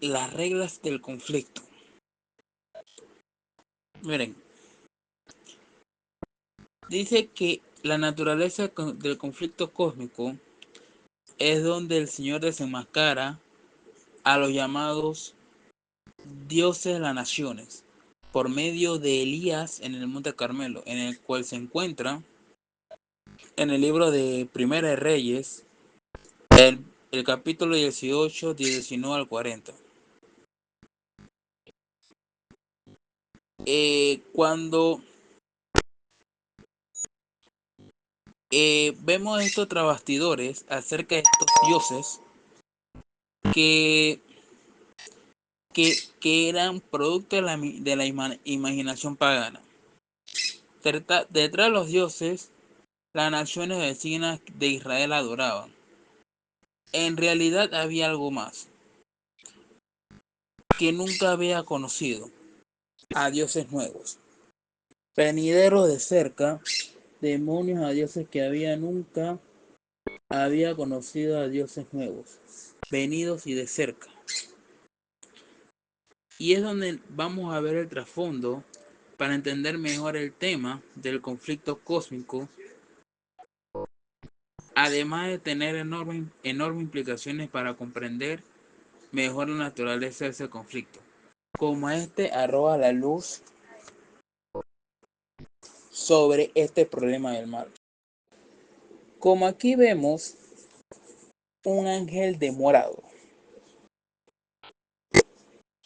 las reglas del conflicto. Miren, dice que la naturaleza del conflicto cósmico es donde el Señor desenmascara a los llamados dioses de las naciones por medio de Elías en el Monte Carmelo, en el cual se encuentra en el libro de Primera de Reyes, el capítulo 18, 19 al 40. Cuando vemos estos trabastidores acerca de estos dioses que, que eran producto de la imaginación pagana. Detrás de los dioses, las naciones vecinas de Israel adoraban. En realidad había algo más, que nunca había conocido, a dioses nuevos, venideros de cerca, demonios a dioses que nunca había conocido, a dioses nuevos, venidos y de cerca. Y es donde vamos a ver el trasfondo para entender mejor el tema del conflicto cósmico, además de tener enormes implicaciones para comprender mejor la naturaleza de ese conflicto. Como este arroja la luz sobre este problema del mal. Como aquí vemos un ángel de morado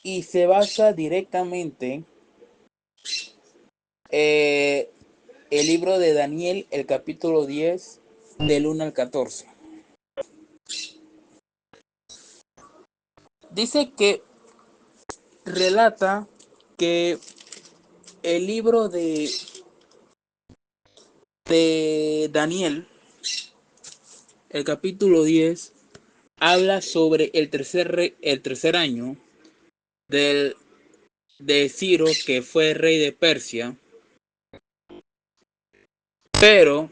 y se basa directamente el libro de Daniel, el capítulo 10, del 1 al 14. Dice que relata que el libro de Daniel, el capítulo 10, habla sobre el tercer año de Ciro, que fue rey de Persia, pero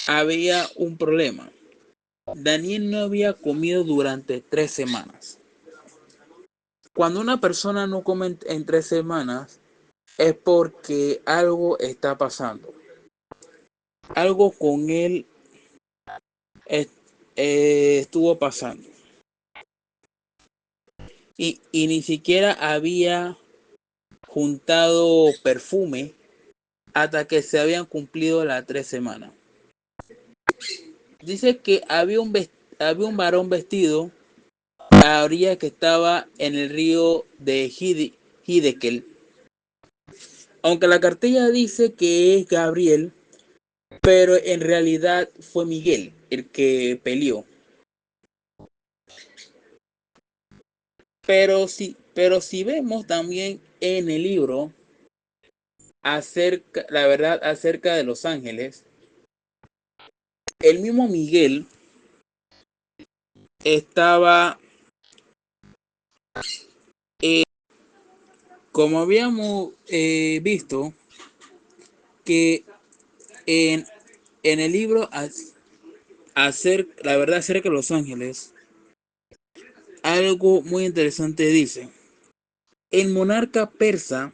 había un problema. Daniel no había comido durante 3 semanas. Cuando una persona no come en 3 semanas, es porque algo está pasando. Algo con él estuvo pasando. Y ni siquiera había juntado perfume hasta que se habían cumplido las 3 semanas. Dice que había un varón vestido a la orilla que estaba en el río de Hiddekel. Aunque la cartilla dice que es Gabriel, pero en realidad fue Miguel el que peleó. Pero si vemos también en el libro la verdad acerca de los ángeles, el mismo Miguel estaba, como habíamos visto, que en, en el libro la verdad acerca de los ángeles, algo muy interesante dice: el monarca persa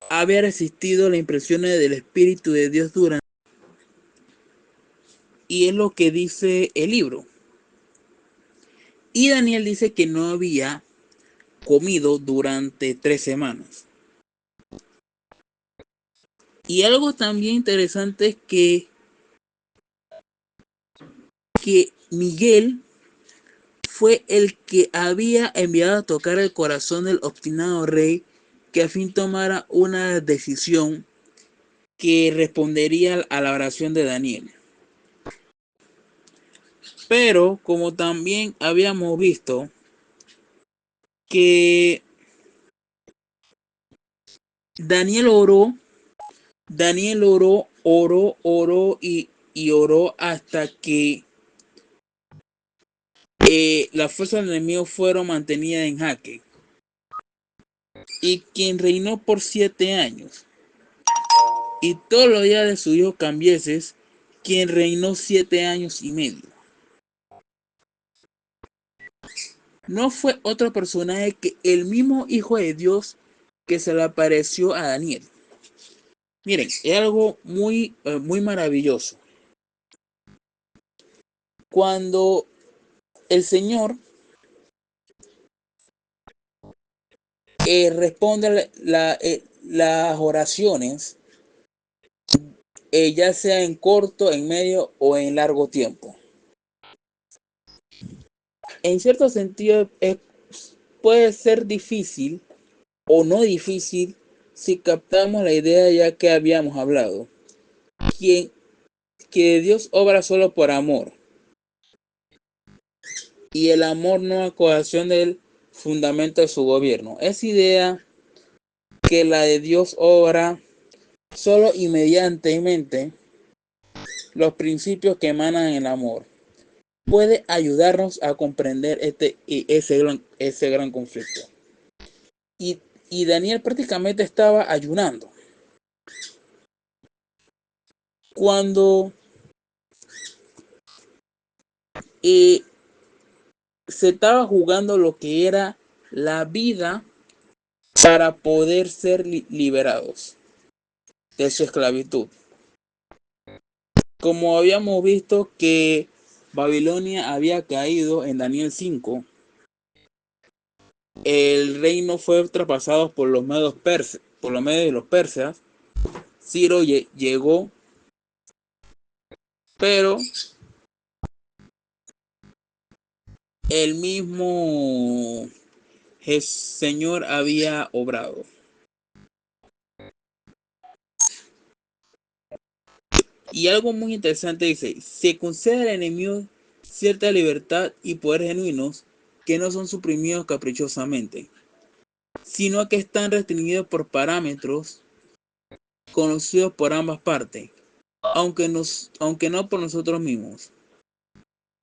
había resistido las impresiones del Espíritu de Dios durante, y es lo que dice el libro. Y Daniel dice que no había comido durante 3 semanas. Y algo también interesante es que Miguel fue el que había enviado a tocar el corazón del obstinado rey, que a fin tomara una decisión que respondería a la oración de Daniel. Pero como también habíamos visto que Daniel oró y oró hasta que las fuerzas del enemigo fueron mantenidas en jaque. Y quien reinó por 7 años, y todos los días de su hijo Cambises, quien reinó 7 años y medio. no fue otro personaje que el mismo Hijo de Dios que se le apareció a Daniel. Miren, es algo muy maravilloso. Cuando el Señor responde las oraciones, ya sea en corto, en medio o en largo tiempo. En cierto sentido, puede ser difícil o no difícil si captamos la idea ya que habíamos hablado. Que Dios obra solo por amor y el amor no a coacción del fundamento de su gobierno. Esa idea que la de Dios obra solo y mediantemente los principios que emanan el amor puede ayudarnos a comprender ese gran conflicto. Y, y Daniel prácticamente estaba ayunando. Cuando se estaba jugando lo que era la vida para poder ser liberados de su esclavitud. Como habíamos visto que Babilonia había caído en Daniel 5, el reino fue traspasado por los medios por los medios de los persas. Ciro llegó, pero el mismo Señor había obrado. Y algo muy interesante dice, se concede al enemigo cierta libertad y poderes genuinos que no son suprimidos caprichosamente, sino que están restringidos por parámetros conocidos por ambas partes, aunque no por nosotros mismos.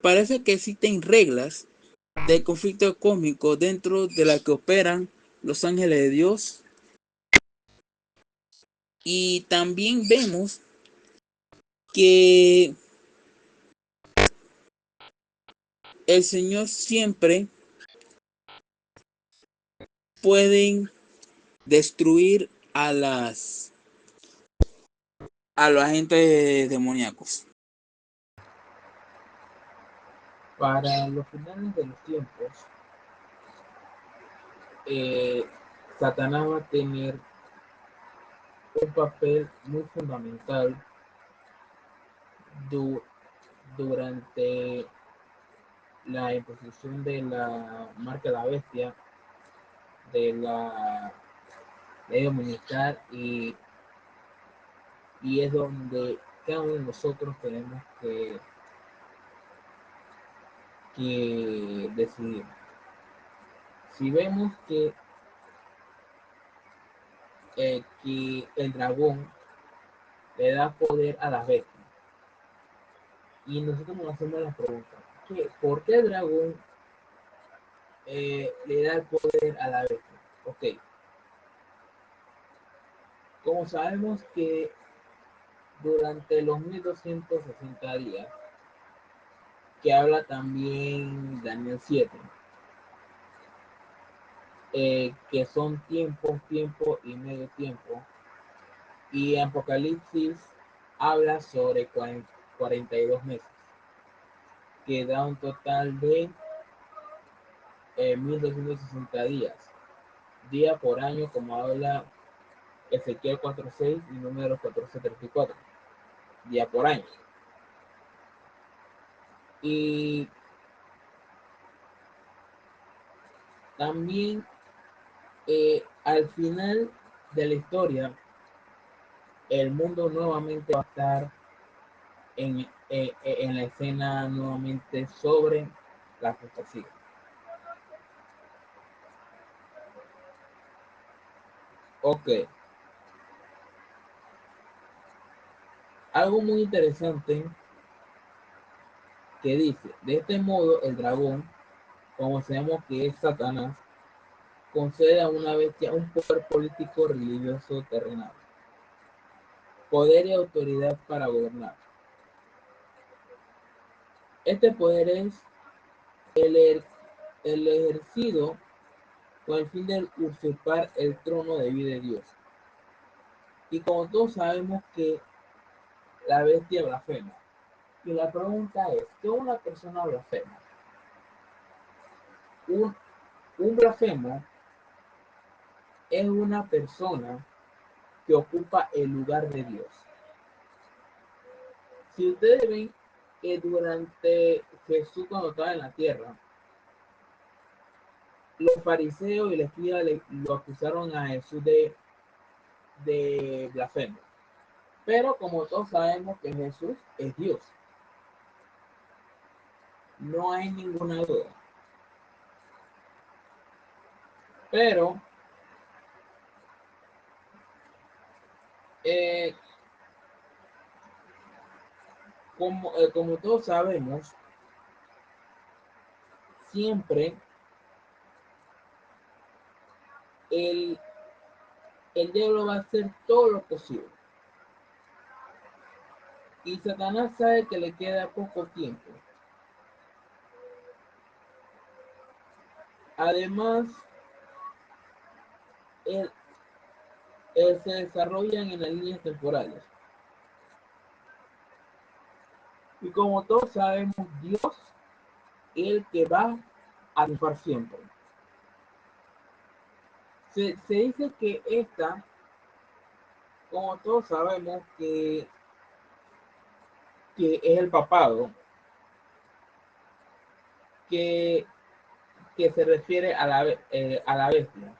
Parece que existen reglas de conflicto cósmico dentro de las que operan los ángeles de Dios, y también vemos que el Señor siempre puede destruir a los agentes demoníacos. Para los finales de los tiempos, Satanás va a tener un papel muy fundamental du durante la imposición de la marca de la bestia, de la ley militar, y es donde cada uno de nosotros tenemos que decidir. Si vemos que el dragón le da poder a las bestias, y nosotros nos hacemos la pregunta, ¿por qué el dragón le da el poder a la bestia? Ok, como sabemos que durante los 1260 días, que habla también Daniel 7, que son tiempo y medio tiempo, y Apocalipsis habla sobre 42 meses, que da un total de 1260 días, día por año, como habla Ezequiel 4:6 y Números 14:34, día por año. Y también al final de la historia, el mundo nuevamente va a estar en la escena nuevamente sobre la apostasía. Ok, algo muy interesante que dice, de este modo el dragón, como sabemos que es Satanás, concede a una bestia un poder político religioso terrenal, poder y autoridad para gobernar. Este poder es el el ejercido con el fin de usurpar el trono de vida de Dios. Y como todos sabemos que la bestia blasfema. Y la pregunta es, ¿qué una persona blasfema? Un, un blasfemo es una persona que ocupa el lugar de Dios. Si ustedes ven que durante Jesús cuando estaba en la tierra, los fariseos y la escriba lo acusaron a Jesús de blasfemo. Pero como todos sabemos que Jesús es Dios, no hay ninguna duda. Pero eh, como todos sabemos, siempre el, el diablo va a hacer todo lo posible. Y Satanás sabe que le queda poco tiempo. Además, él, él se desarrollan en las líneas temporales. Y como todos sabemos, Dios es el que va a triunfar siempre. Se dice que esta, como todos sabemos, que es el papado, que, que se refiere a la bestia.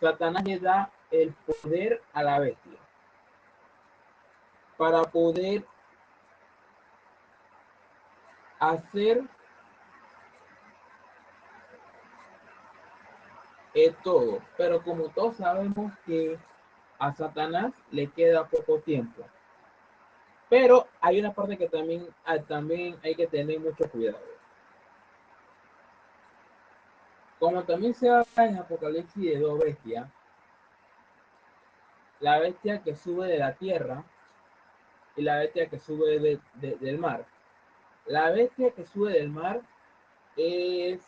Satanás le da el poder a la bestia para poder hacer todo. Pero como todos sabemos que a Satanás le queda poco tiempo. Pero hay una parte que también hay que tener mucho cuidado. Como también se habla en Apocalipsis de dos bestias, la bestia que sube de la tierra y la bestia que sube del mar. La bestia que sube del mar es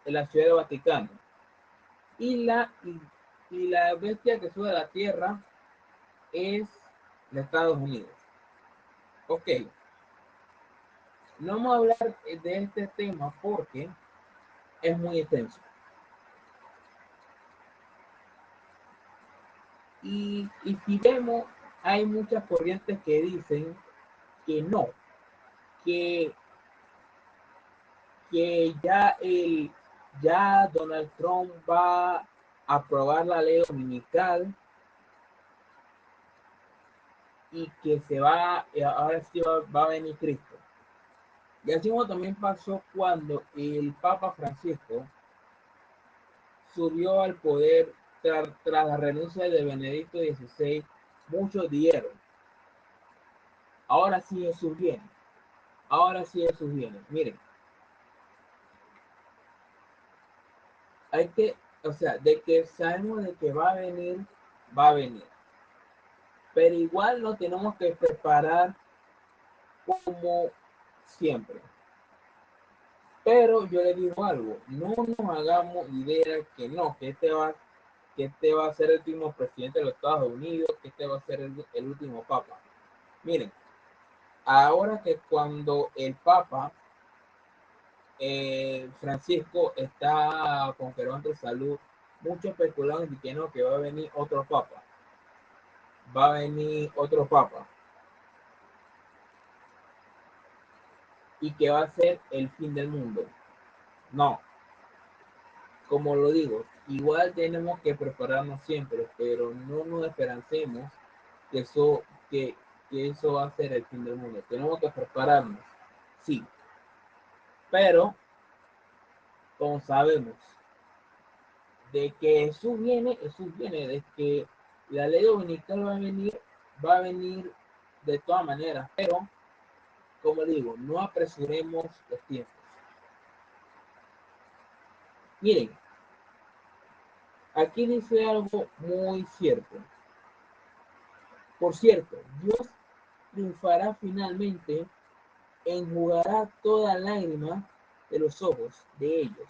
la ciudad del Vaticano. Y la bestia que sube a la tierra es de Estados Unidos. Ok, no vamos a hablar de este tema porque es muy extenso. Y si vemos, hay muchas corrientes que dicen que no, que, que ya Donald Trump va a aprobar la ley dominical y que ahora sí va a venir Cristo. Y así como también pasó cuando el Papa Francisco subió al poder tras la renuncia de Benedicto XVI, muchos dijeron, ahora sí Jesús viene, ahora sí Jesús viene. Miren, hay que, o sea, de que sabemos de que va a venir, va a venir. Pero igual no tenemos que preparar como siempre. Pero yo le digo algo, no nos hagamos idea que este va a ser el último presidente de los Estados Unidos, que este va a ser el último papa. Miren, ahora que cuando el papa Francisco está con problemas de salud, muchos especularon diciendo que va a venir otro papa, va a venir otro papa y que va a ser el fin del mundo. No, como lo digo, igual tenemos que prepararnos siempre, pero no nos esperancemos que que, que eso va a ser el fin del mundo. Tenemos que prepararnos, sí, pero como sabemos de que Jesús viene, de que la ley dominical va a venir de todas maneras, pero como digo, no apresuremos los tiempos. Miren, aquí dice algo muy cierto. Por cierto, Dios triunfará finalmente, enjugará toda lágrima de los ojos de ellos.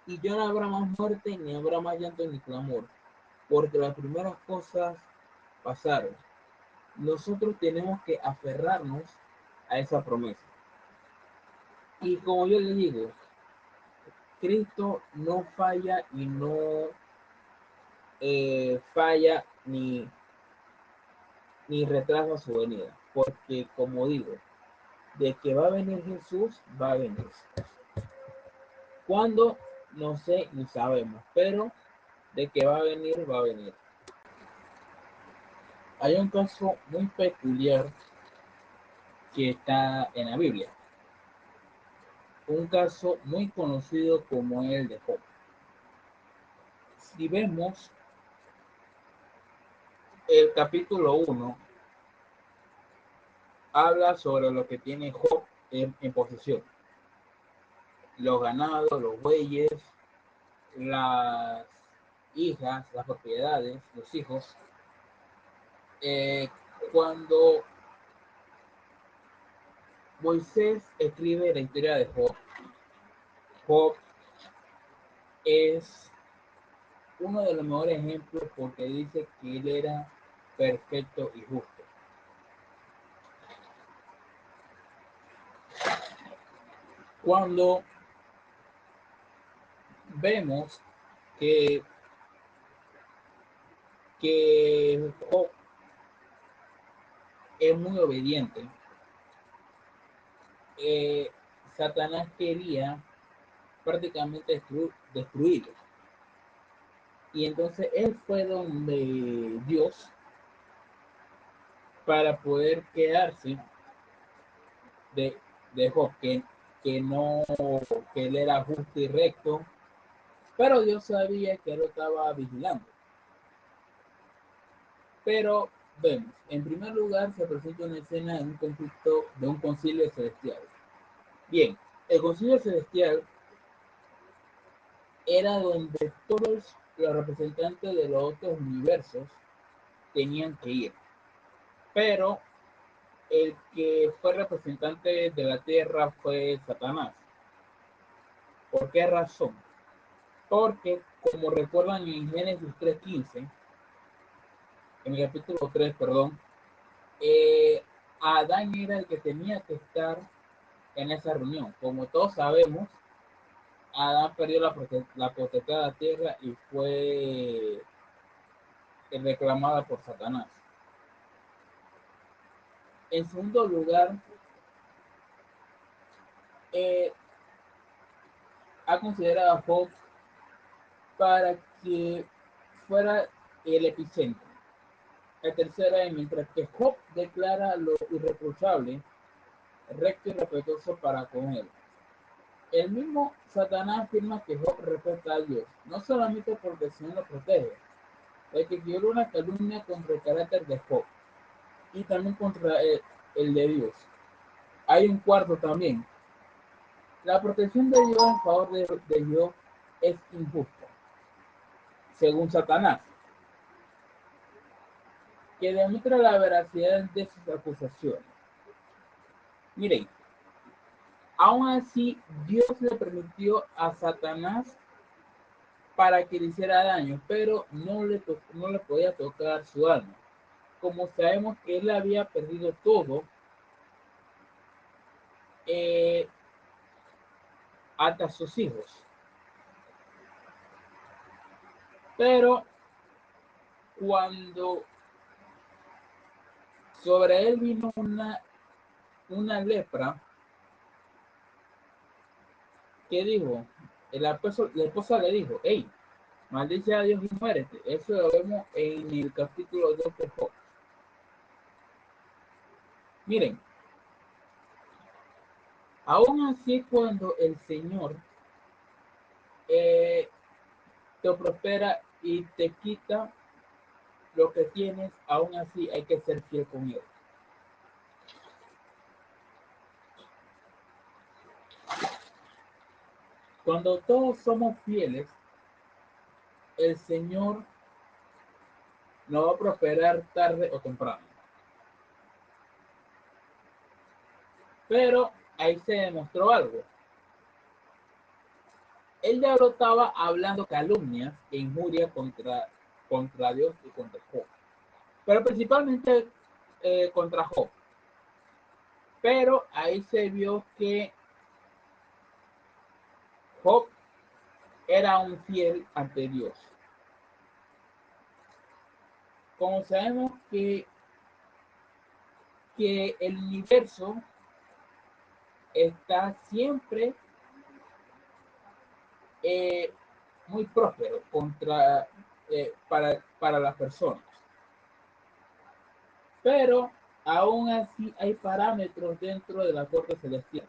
Y ya no habrá más muerte, ni habrá más llanto ni clamor, porque las primeras cosas pasaron. Nosotros tenemos que aferrarnos a esa promesa. Y como yo le digo, Cristo no falla y no falla ni retrasa su venida. Porque como digo, de que va a venir Jesús, va a venir. ¿Cuándo? No sé ni sabemos, pero de que va a venir, va a venir. Hay un caso muy peculiar que está en la Biblia. Un caso muy conocido como el de Job. Si vemos el capítulo 1, habla sobre lo que tiene Job en posesión. Los ganados, los bueyes, las hijas, las propiedades, los hijos. Cuando Moisés escribe la historia de Job, Job es uno de los mejores ejemplos porque dice que él era perfecto y justo. Cuando vemos que Job es muy obediente, Satanás quería prácticamente destruirlo. Y entonces él fue donde Dios para poder quedarse de Job, que no, que él era justo y recto, pero Dios sabía que él lo estaba vigilando. Pero vemos, en primer lugar se presenta una escena en un conflicto de un concilio celestial. Bien, el concilio celestial era donde todos los representantes de los otros universos tenían que ir. Pero el que fue representante de la Tierra fue Satanás. ¿Por qué razón? Porque, como recuerdan en Génesis 3:15, en el capítulo 3, perdón, Adán era el que tenía que estar en esa reunión. Como todos sabemos, Adán perdió la potestad de la tierra y fue reclamada por Satanás. En segundo lugar, ha considerado a Job para que fuera el epicentro. La tercera es, mientras que Job declara lo irreprochable, recto y respetuoso para con él. El mismo Satanás afirma que Job respeta a Dios, no solamente porque el Señor lo protege, es que quiere una calumnia contra el carácter de Job y también contra el de Dios. Hay un cuarto también. La protección de Dios en favor de Job es injusta, según Satanás, que demuestra la veracidad de sus acusaciones. Miren, aún así, Dios le permitió a Satanás para que le hiciera daño, pero no le podía tocar su alma. Como sabemos que él había perdido todo, hasta sus hijos. Pero cuando sobre él vino una lepra, ¿qué dijo? La esposa le dijo, hey, maldice a Dios y muérete. Eso lo vemos en el capítulo 2 de Job. Miren, aún así cuando el Señor te prospera y te quita lo que tienes, aún así hay que ser fiel con él. Cuando todos somos fieles, el Señor nos va a prosperar tarde o temprano. Pero ahí se demostró algo. el diablo estaba hablando calumnias e injurias contra Dios y contra Job, pero principalmente contra Job. Pero ahí se vio que Job era un fiel ante Dios. Como sabemos que el universo está siempre muy próspero para las personas. Pero aún así hay parámetros dentro de la corte celestial.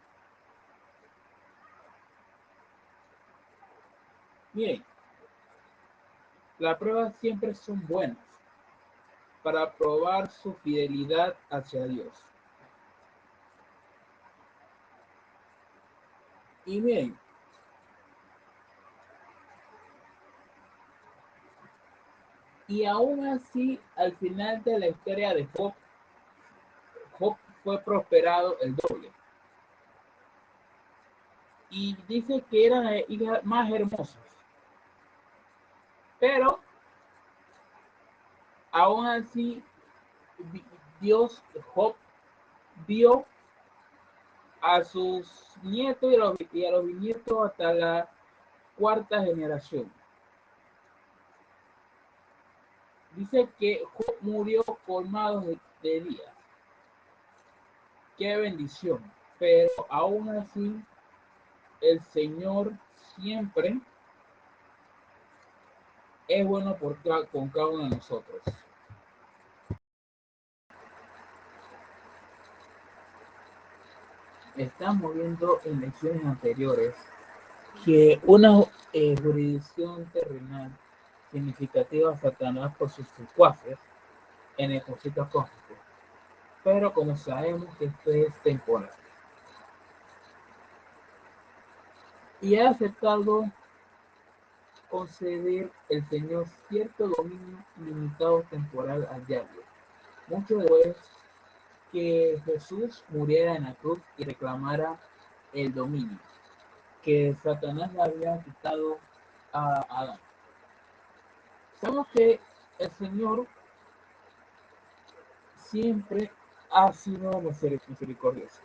Miren, las pruebas siempre son buenas para probar su fidelidad hacia Dios. Y miren, y aún así, al final de la historia de Job, Job fue prosperado el doble. Y dice que eran hijas más hermosas. Pero aún así, Dios, Job, vio a sus nietos y a los bisnietos hasta la cuarta generación. Dice que Job murió colmado de días. Qué bendición. Pero aún así, el Señor siempre es bueno con cada uno de nosotros. Estamos viendo en lecciones anteriores que una jurisdicción terrenal significativa a Satanás por sus secuaces en el conflicto cósmico. Pero como sabemos que esto es temporal. Y ha aceptado conceder el Señor cierto dominio limitado temporal al diablo. Mucho después que Jesús muriera en la cruz y reclamara el dominio que Satanás le había quitado a Adán. Sabemos que el Señor siempre ha sido misericordioso,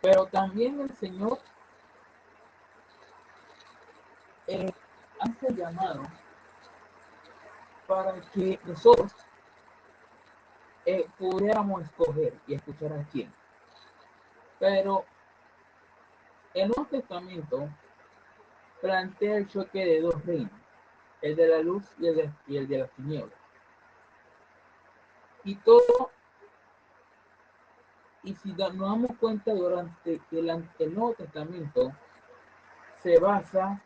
pero también el Señor hace llamado para que nosotros pudiéramos escoger y escuchar a quién. Pero el Nuevo Testamento plantea el choque de dos reinos, el de la luz y el de las tinieblas. Y todo, y si nos damos cuenta durante el Nuevo Testamento se basa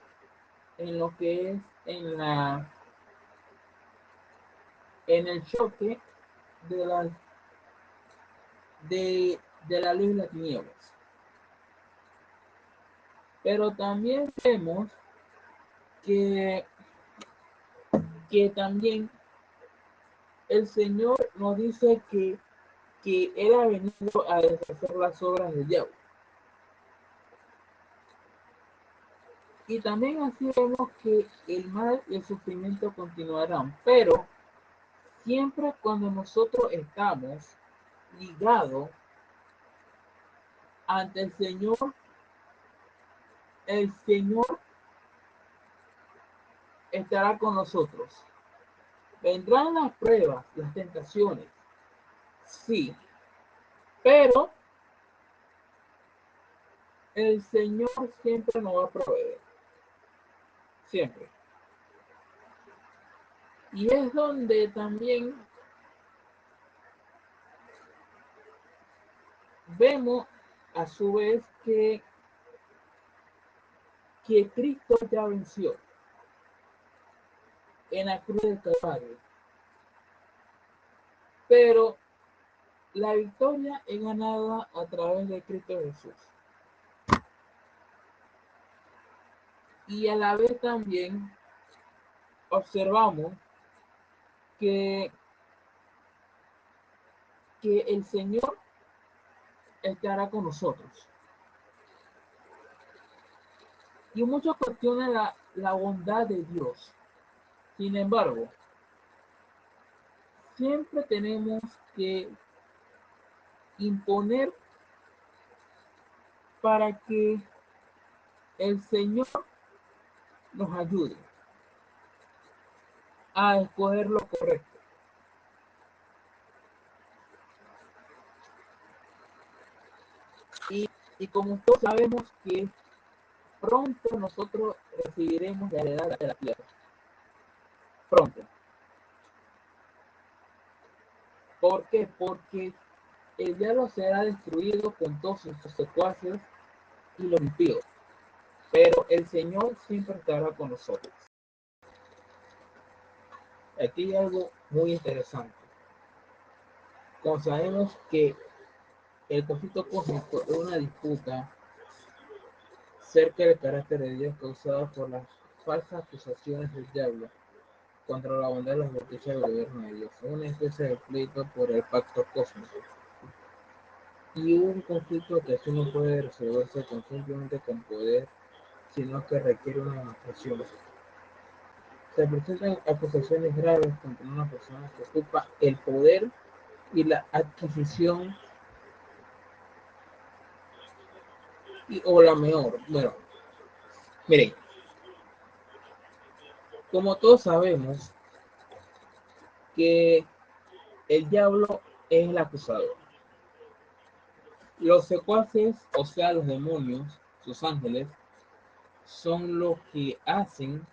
en lo que es en el choque de la luz y las tinieblas. Pero también vemos que también el Señor nos dice que Él ha venido a deshacer las obras del diablo. Y también así vemos que el mal y el sufrimiento continuarán, pero siempre cuando nosotros estamos ligados ante el Señor estará con nosotros. Vendrán las pruebas, las tentaciones, sí, pero el Señor siempre nos va a proveer, siempre. Y es donde también vemos a su vez que Cristo ya venció en la cruz del Calvario. Pero la victoria es ganada a través de Cristo Jesús. Y a la vez también observamos que el Señor estará con nosotros. Y muchos cuestionan la bondad de Dios. Sin embargo, siempre tenemos que imponer para que el Señor nos ayude a escoger lo correcto. Y, y como todos sabemos que pronto nosotros recibiremos la heredad de la tierra. Pronto. ¿Por qué? Porque el diablo será destruido con todos sus secuaces y los impíos. Pero el Señor siempre estará con nosotros. Aquí hay algo muy interesante. Como sabemos que el conflicto cósmico es una disputa cerca del carácter de Dios causada por las falsas acusaciones del diablo contra la bondad y la justicia del gobierno de Dios. Es una especie de pleito por el pacto cósmico. Y un conflicto que así no puede resolverse simplemente con poder, sino que requiere una demostración. Se presentan acusaciones graves contra una persona que ocupa el poder y la adquisición o la mejor. Bueno, miren, como todos sabemos que el diablo es el acusador. Los secuaces, o sea, los demonios, sus ángeles, son los que hacen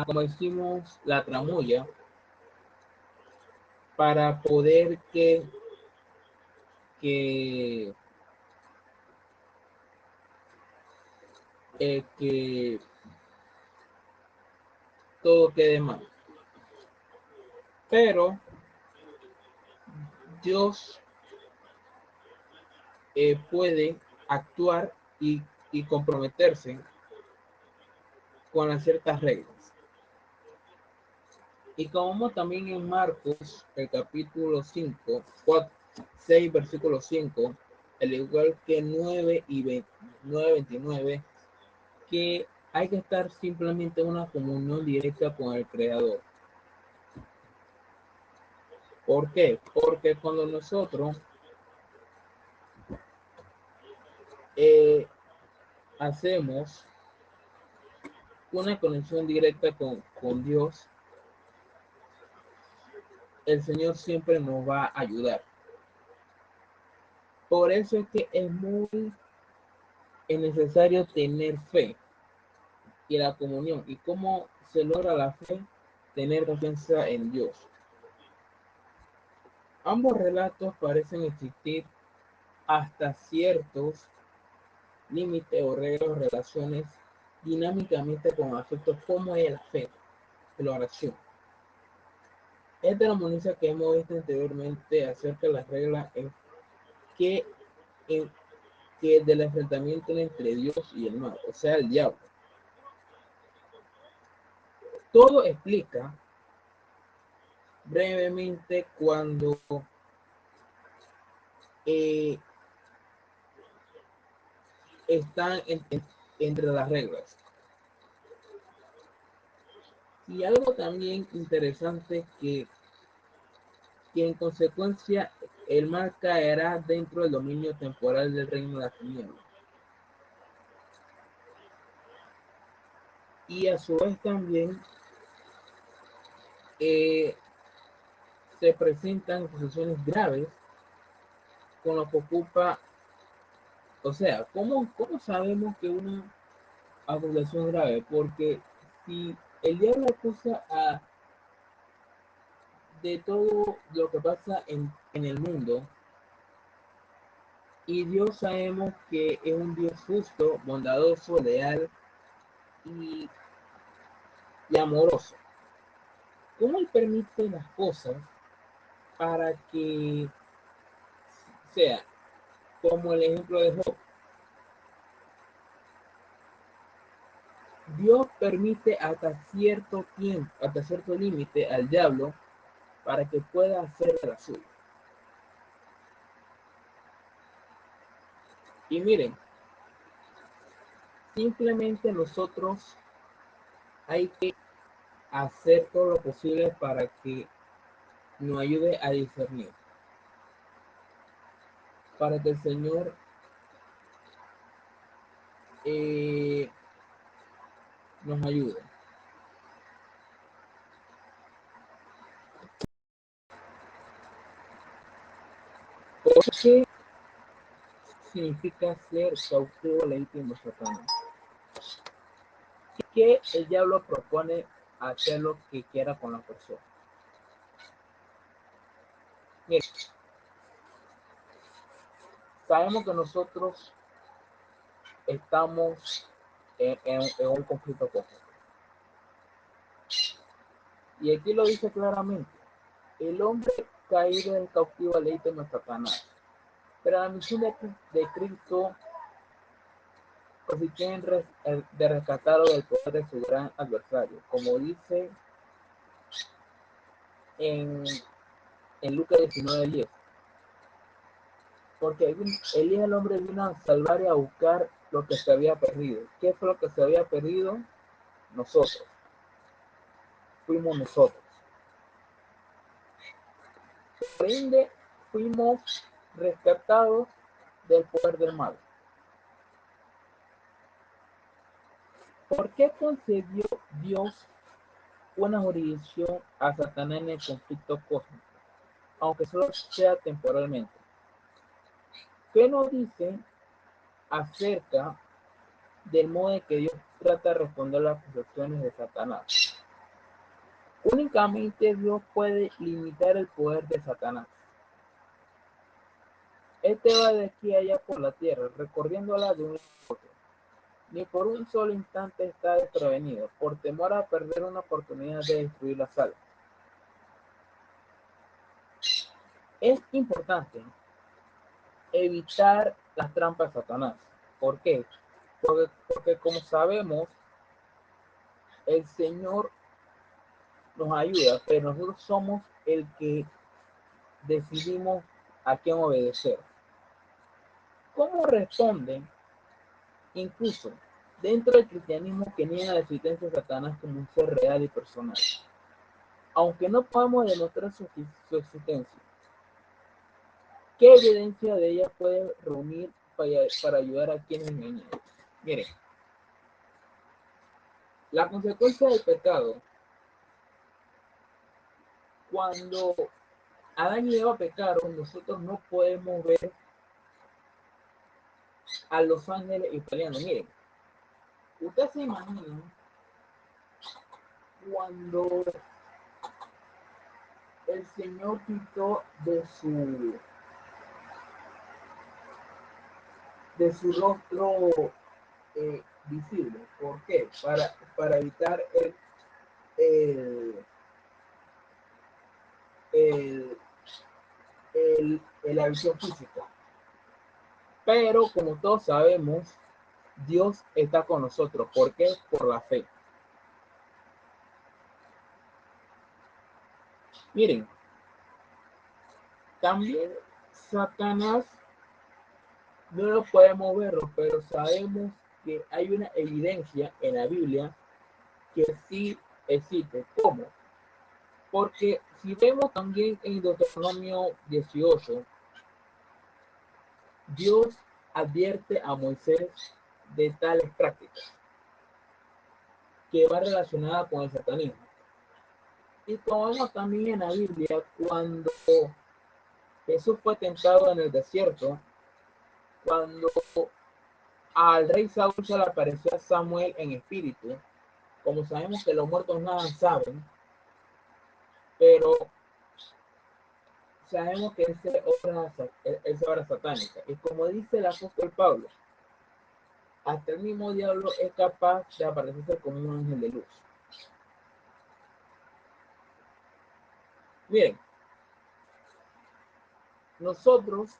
como decimos, la tramoya para poder que, que todo quede mal. Pero Dios puede actuar y comprometerse con las ciertas reglas. Y como también en Marcos, el capítulo 5, 4, 6, versículo 5, al igual que 9 y 29, que hay que estar simplemente en una comunión directa con el Creador. ¿Por qué? Porque cuando nosotros hacemos una conexión directa con Dios, el Señor siempre nos va a ayudar. Por eso es que es necesario tener fe y la comunión. ¿Y cómo se logra la fe? Tener confianza en Dios. Ambos relatos parecen existir hasta ciertos límites o reglas o relaciones dinámicamente con aspectos como es la fe y la oración. Esta armonía que hemos visto anteriormente acerca de las reglas que, en, que del enfrentamiento entre Dios y el mal, o sea, el diablo. Todo explica brevemente cuando están entre las reglas. Y algo también interesante que en consecuencia el mal caerá dentro del dominio temporal del reino de la tiniebla. Y a su vez también se presentan acusaciones graves con lo que ocupa, o sea, ¿cómo sabemos que una acusación grave? Porque si el diablo acusa de todo lo que pasa en el mundo, y Dios sabemos que es un Dios justo, bondadoso, leal y, y amoroso. ¿Cómo Él permite las cosas para que sea como el ejemplo de Job? Dios permite hasta cierto tiempo, hasta cierto límite al diablo para que pueda hacer la suya. Y miren, Simplemente nosotros hay que hacer todo lo posible para que nos ayude a discernir, para que el Señor nos ayude. ¿Qué significa ser cautivo legítimo de Satanás? Que el diablo propone hacer lo que quiera con la persona. Mira, sabemos que nosotros estamos en un conflicto cósmico. Y aquí lo dice claramente: el hombre caído en cautivo legítimo de Satanás. Pero la misión de Cristo consiste de rescatarlo del poder de su gran adversario, como dice en Lucas 19:10. Porque el Hijo del Hombre vino a salvar y a buscar lo que se había perdido. ¿Qué fue lo que se había perdido? Nosotros. Fuimos nosotros. Por ende, fuimos rescatados del poder del mal. ¿Por qué concedió Dios una jurisdicción a Satanás en el conflicto cósmico, aunque solo sea temporalmente? ¿Qué nos dice acerca del modo en que Dios trata de responder las percepciones de Satanás? Únicamente Dios puede limitar el poder de Satanás. Este va de aquí a allá por la tierra, recorriéndola de un lado a otro. Ni por un solo instante está desprevenido, por temor a perder una oportunidad de destruir las almas. Es importante evitar las trampas de Satanás. ¿Por qué? Porque como sabemos, el Señor nos ayuda, pero nosotros somos el que decidimos a quién obedecer. ¿Cómo responden incluso dentro del cristianismo que niega la existencia de Satanás como un ser real y personal? Aunque no podamos demostrar su existencia, ¿qué evidencia de ella puede reunir para ayudar a quienes engañan? Miren, la consecuencia del pecado, cuando Adán y Eva pecaron, nosotros no podemos ver a los ángeles y peleando. Miren, ustedes se imaginan cuando el Señor quitó de su rostro visible. ¿Por qué? Para evitar el, el, la visión física. Pero como todos sabemos, Dios está con nosotros. ¿Por qué? Por la fe. Miren, también Satanás no lo podemos verlo, pero sabemos que hay una evidencia en la Biblia que sí existe. ¿Cómo? Porque si vemos también en Deuteronomio 18, Dios advierte a Moisés de tales prácticas que va relacionada con el satanismo. Y como vemos también en la Biblia, cuando Jesús fue tentado en el desierto, cuando al rey Saúl se le apareció a Samuel en espíritu, como sabemos que los muertos nada saben, pero sabemos que es obra satánica. Y como dice el apóstol Pablo, hasta el mismo diablo es capaz de aparecerse como un ángel de luz. Miren, nosotros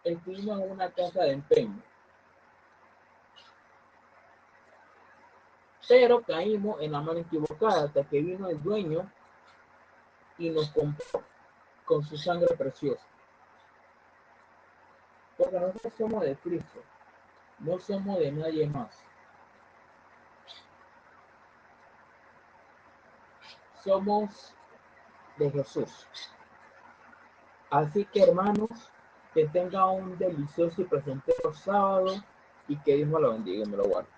estuvimos en una casa de empeño, pero caímos en la mano equivocada hasta que vino el dueño y nos compró con su sangre preciosa. Porque nosotros somos de Cristo. No somos de nadie más. Somos de Jesús. Así que hermanos, que tengan un delicioso y placentero sábado y que Dios me lo bendiga y me lo guarde.